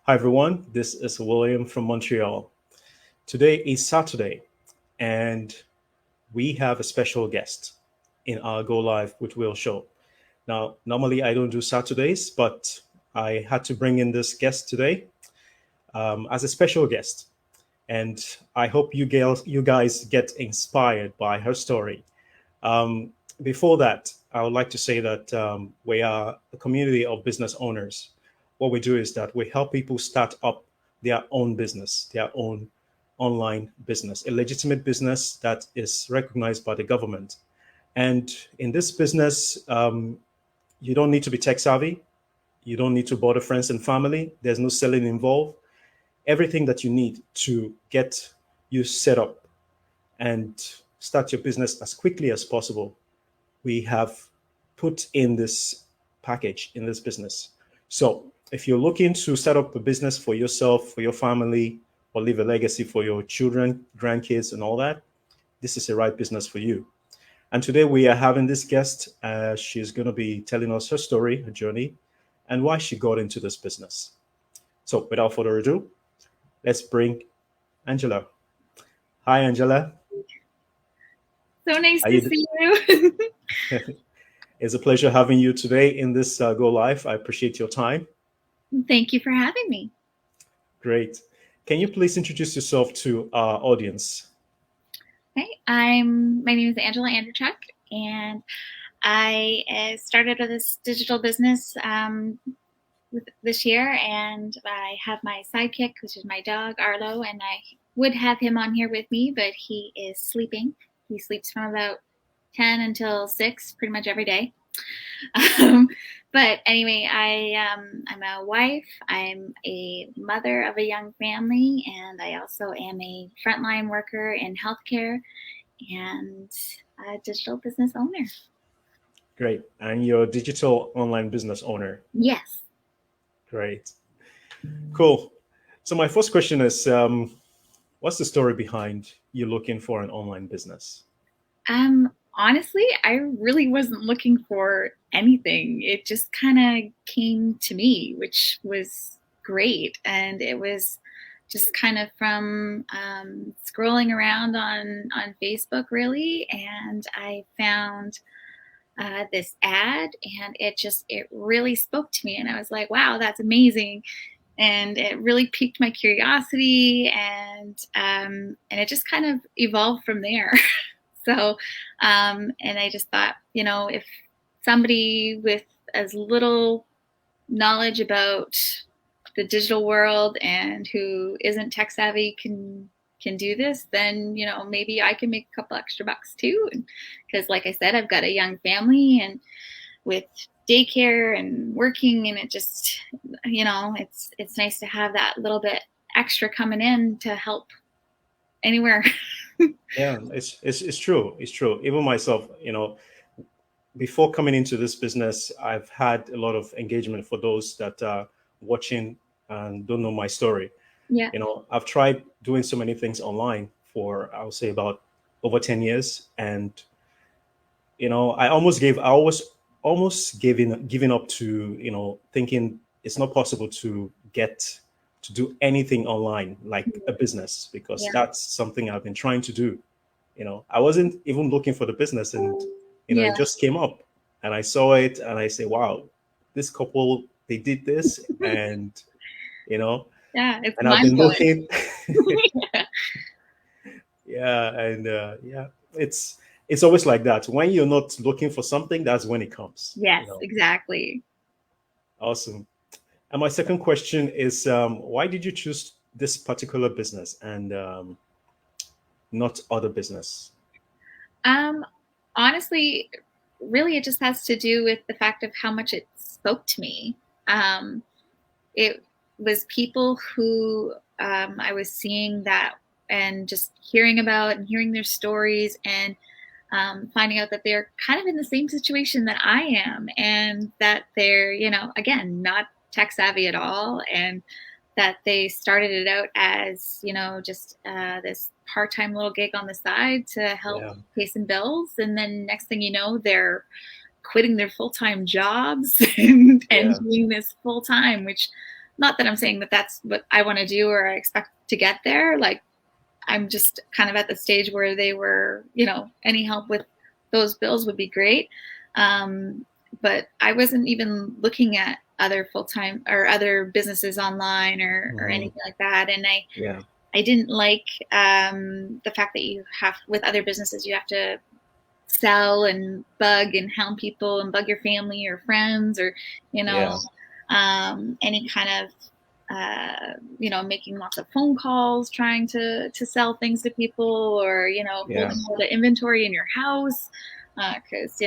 Hi everyone, this is William from Montreal. Today is Saturday, and we have a special guest in our Go Live with Will show. Now, normally I don't do Saturdays, but I had to bring in this guest today as a special guest, and I hope you guys get inspired by her story. Um, Before that, I would like to say that we are a community of business owners. What we do is that we help people start up their own business, their own online business, a legitimate business that is recognized by the government. And in this business, you don't need to be tech savvy. You don't need to bother friends and family. There's no selling involved. Everything that you need to get you set up and start your business as quickly as possible we have put in this package in this business. So if you're looking to set up a business for yourself, for your family, or leave a legacy for your children, grandkids, and all that, this is the right business for you. And today we are having this guest. She's going to be telling us her story, her journey, and why she got into this business. So without further ado, let's bring Angela. Hi, Angela. So nice How to you see you. It's a pleasure having you today in this Go Live. I appreciate your time. Thank you for having me. Great. Can you please introduce yourself to our audience? Okay, my name is Angela Anderchuk, and I started this digital business this year, and I have my sidekick, which is my dog Arlo, and I would have him on here with me, but he is sleeping. He sleeps from about 10 until 6 pretty much every day. Um, but anyway, I'm a wife. I'm a mother of a young family, and I also am a frontline worker in healthcare and a digital business owner. Great. And you're a digital online business owner. Yes. Great. Cool. So my first question is, what's the story behind you looking for an online business? Honestly, I really wasn't looking for anything. It just kind of came to me, which was great. And it was just kind of from scrolling around on Facebook, really. And I found this ad, and it really spoke to me. And I was like, wow, that's amazing. And it really piqued my curiosity, and it just kind of evolved from there. So, and I just thought, if somebody with as little knowledge about the digital world and who isn't tech savvy can do this, then maybe I can make a couple extra bucks too. Because, like I said, I've got a young family, and with daycare and working, and it just, it's nice to have that little bit extra coming in to help anywhere. Yeah, it's true. It's true. Even myself, before coming into this business, I've had a lot of engagement for those that are watching and don't know my story. Yeah. I've tried doing so many things online for, I would say, about over 10 years. And, I was almost giving up to, thinking it's not possible to get to do anything online like a business, because Yeah. that's something I've been trying to do. I wasn't even looking for the business, and, Yeah. it just came up and I saw it and I say, wow, this couple, they did this. And, you know, Yeah, it's and I've mind been blowing. looking. Yeah. Yeah, and yeah, it's always like that. When you're not looking for something, that's when it comes. Yes, exactly. Awesome. And my second question is, why did you choose this particular business and not other business? Um, Honestly, really, it just has to do with the fact of how much it spoke to me. It was people who I was seeing that and just hearing about and hearing their stories, and finding out that they're kind of in the same situation that I am, and that they're, again, not tech savvy at all, and that they started it out as, just this part-time little gig on the side to help Yeah, pay some bills. And then next thing you know, they're quitting their full-time jobs and yeah, doing this full-time, which not that I'm saying that that's what I want to do or I expect to get there. Like, I'm just kind of at the stage where they were, any help with those bills would be great. But I wasn't even looking at other full-time or other businesses online or Hmm. anything like that. And Yeah. I didn't like the fact that you have, with other businesses, you have to sell and bug and hound people and bug your family or friends or, you know, Yeah. any kind of making lots of phone calls trying to sell things to people or Yeah. holding all the inventory in your house because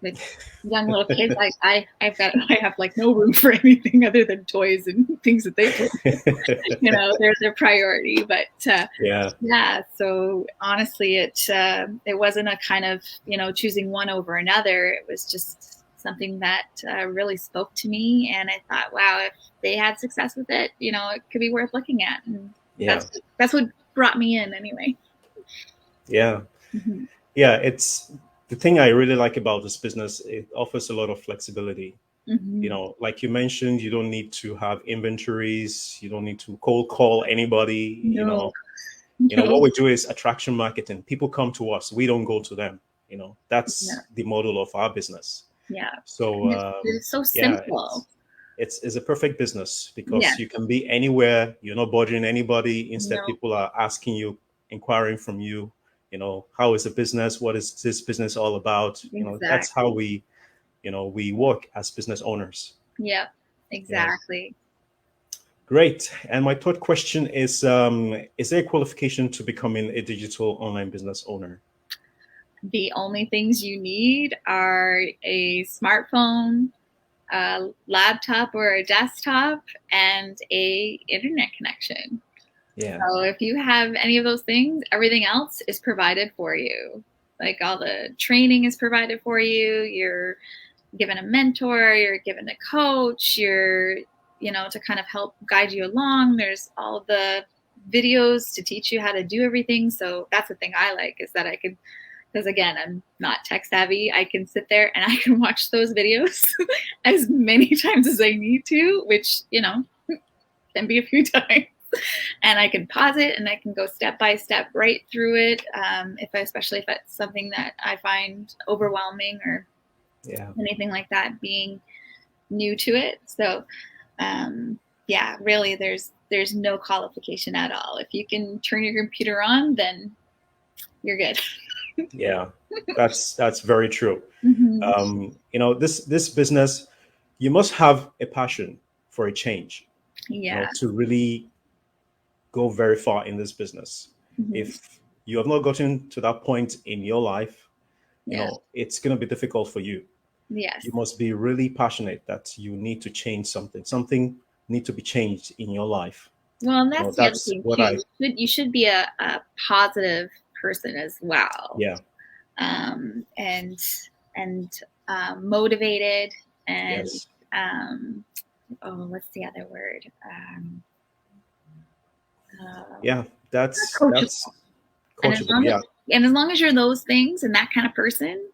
with young little kids I have like no room for anything other than toys and things that they play. They're their priority. But Yeah. yeah, so honestly it wasn't a kind of choosing one over another. It was just something that really spoke to me, and I thought, wow, if they had success with it, it could be worth looking at. And Yeah. that's what brought me in anyway. Yeah. Mm-hmm. Yeah. It's the thing I really like about this business. It offers a lot of flexibility. Mm-hmm. Like you mentioned, you don't need to have inventories. You don't need to cold call anybody. No, What no. we do is attraction marketing. People come to us. We don't go to them. Yeah, That's the model of our business. yeah. So And it's so yeah, simple. it's a perfect business Yeah, because you can be anywhere. You're not bothering anybody. Instead, no, people are asking you, inquiring from you. How is the business? What is this business all about? That's how exactly. we work as business owners. Yep, Yeah. exactly. Great. And my third question is there a qualification to becoming a digital online business owner? The only things you need are a smartphone, a laptop or a desktop, and a internet connection. Yeah. So if you have any of those things, everything else is provided for you. Like all the training is provided for you. You're given a mentor, you're given a coach, you're, to kind of help guide you along. There's all the videos to teach you how to do everything. So that's the thing I like, is that I could, because again, I'm not tech savvy. I can sit there and I can watch those videos as many times as I need to, which, can be a few times. And I can pause it and I can go step by step right through it. Especially if it's something that I find overwhelming or Yeah. anything like that, being new to it. So, yeah, really, there's no qualification at all. If you can turn your computer on, then you're good. Yeah. That's very true. Mm-hmm. This business, you must have a passion for a change, Yeah. to really go very far in this business. Mm-hmm. If you have not gotten to that point in your life, Yeah. it's going to be difficult for you. Yes. You must be really passionate that you need to change something. Something need to be changed in your life. Well, and that's the other That's thing what too. I, You should be a positive person as well, yeah, and motivated and yes, um, oh, what's the other word? Uh, yeah, that's coachable. And as coachable. long as Yeah, as long as you're those things and that kind of person,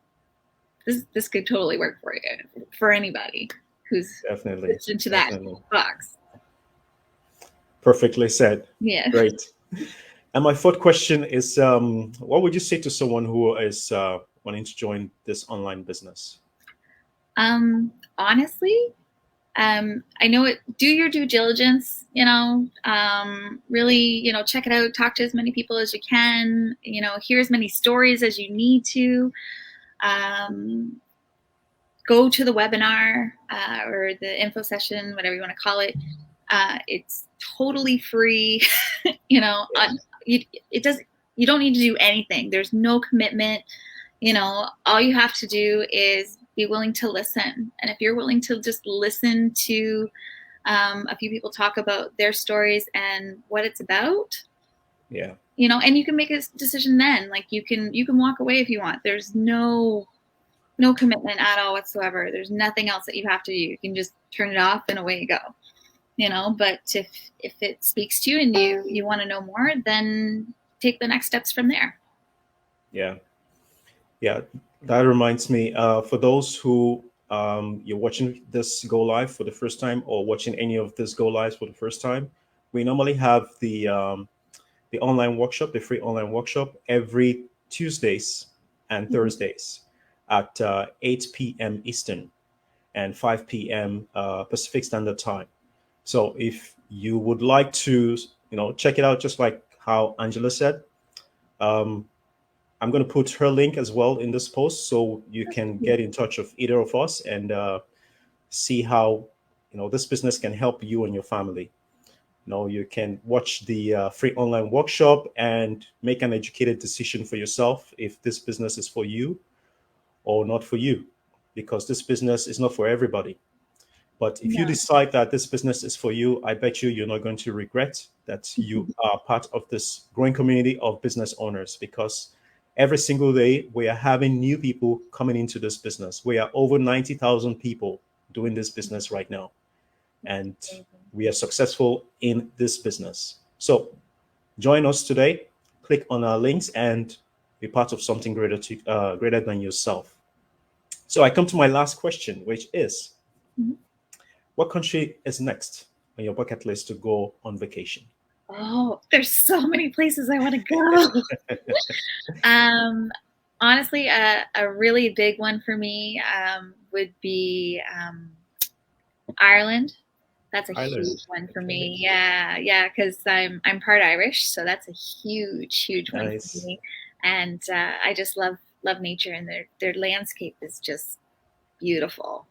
this could totally work for you, for anybody who's definitely, fits into that definitely. box. Perfectly said. Yeah. Great. And my fourth question is, what would you say to someone who is wanting to join this online business? Honestly, I know it. Do your due diligence. Really, check it out. Talk to as many people as you can. Hear as many stories as you need to. Um, Go to the webinar or the info session, whatever you want to call it. It's totally free. you know, Yeah, it does. You don't need to do anything. There's no commitment. All you have to do is be willing to listen. And if you're willing to just listen to a few people talk about their stories and what it's about, yeah, and you can make a decision then. Like you can walk away if you want. There's no commitment at all whatsoever. There's nothing else that you have to do. You can just turn it off and away you go. But if it speaks to you and you want to know more, then take the next steps from there. yeah, yeah. That reminds me, for those who you're watching this go live for the first time or watching any of this go lives for the first time, we normally have the online workshop, the free online workshop, every Tuesdays and Mhm. Thursdays at 8 p.m. Eastern and 5 p.m. Pacific Standard Time. So if you would like to, check it out, just like how Angela said, um, I'm going to put her link as well in this post, so you can get in touch with either of us and see how this business can help you and your family. You can watch the free online workshop and make an educated decision for yourself if this business is for you or not for you, because this business is not for everybody. But if you No. decide that this business is for you, I bet you're not going to regret that you are part of this growing community of business owners, because every single day we are having new people coming into this business. We are over 90,000 people doing this business right now, and we are successful in this business. So join us today, click on our links, and be part of something greater than yourself. So I come to my last question, which is, Mhm. what country is next on your bucket list to go on vacation? Oh, there's so many places I want to go. Um, Honestly, a really big one for me would be Ireland. That's a huge Ireland. one for Okay. me. Yeah, yeah, because I'm part Irish, so that's a huge one for Nice. me. And I just love nature, and their landscape is just beautiful.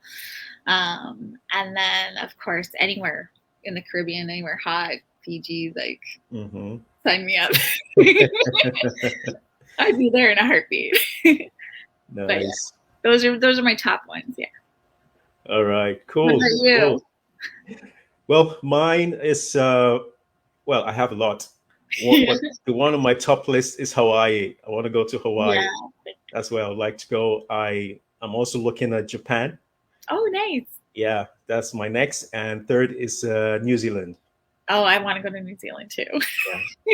And then of course anywhere in the Caribbean, anywhere hot, Fiji, like Hmm. sign me up. I'd be there in a heartbeat. But yeah, Nice. those are my top ones. Yeah. All right. What Cool. about you? Cool. Well, mine is well, I have a lot. What Yeah. but the one on my top list is Hawaii. I want to go to Hawaii. Yeah. That's where I'd like to go. I'm also looking at Japan. Oh, nice. Yeah, that's my next. And third is New Zealand. Oh, I want to go to New Zealand too. Yeah.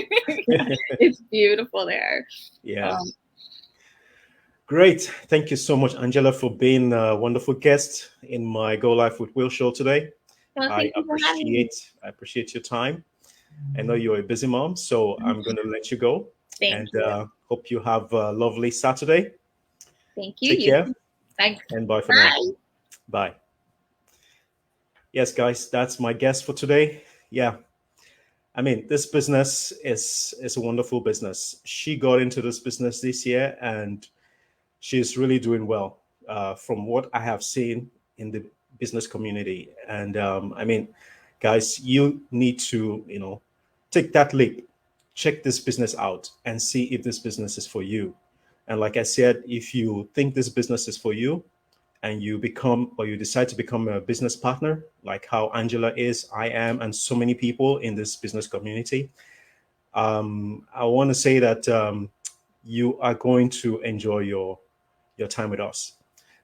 Yeah, it's beautiful there. Yeah. Um, Great. Thank you so much, Angela, for being a wonderful guest in my Go Life with Will show today. well, I thank you for having me. appreciate your time. I know you're a busy mom, so I'm going to let you go, Thank and you. hope you have a lovely Saturday. Thank you. Take You care too. Thanks. and bye for now. Bye. Bye. Yes, guys, that's my guest for today. Yeah, I mean, this business is a wonderful business. She got into this business this year, and she's really doing well from what I have seen in the business community. And I mean, guys, you need to, take that leap, check this business out, and see if this business is for you. And like I said, if you think this business is for you, and you become or you decide to become a business partner, like how Angela is, I am, and so many people in this business community, I want to say that you are going to enjoy your time with us.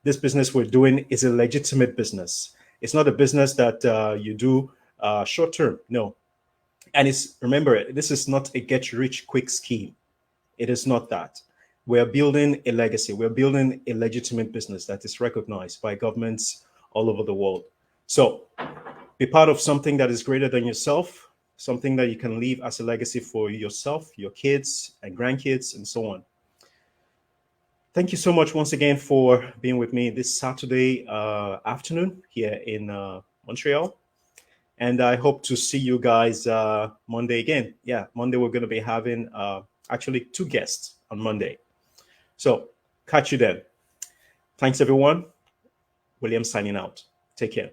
This business we're doing is a legitimate business. It's not a business that you do short term. No, and it's remember this is not a get rich quick scheme. It is not that. We're building a legacy. We're building a legitimate business that is recognized by governments all over the world. So be part of something that is greater than yourself, something that you can leave as a legacy for yourself, your kids and grandkids, and so on. Thank you so much once again for being with me this Saturday afternoon here in Montreal. And I hope to see you guys Monday again. Yeah, Monday we're going to be having actually two guests on Monday. So catch you then. Thanks, everyone. William signing out. Take care.